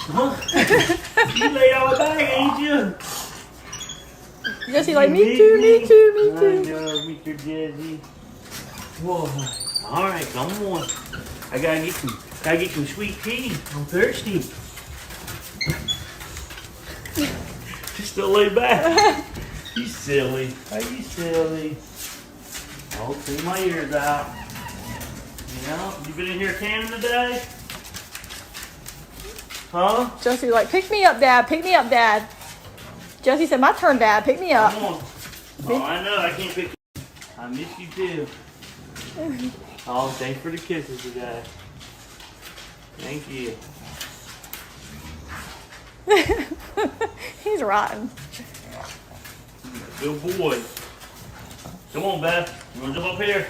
Huh? You laid all back, ain't you? Jesse like, me too, me too, me I too. know, me too, Jesse. Whoa. All right, come on. I gotta get some sweet tea. I'm thirsty. Just still lay back. You silly. Are you silly? I'll clean my ears out. Yeah, you been in here canning today? Huh? Jesse like, pick me up, Dad, pick me up, Dad. Jesse said, my turn, Dad, pick me up. Come on. Oh, I know, I can't pick you. I miss you too. Oh, thanks for the kisses today. Thank you. He's rotten. Good boy. Come on, Beth. You wanna jump up here?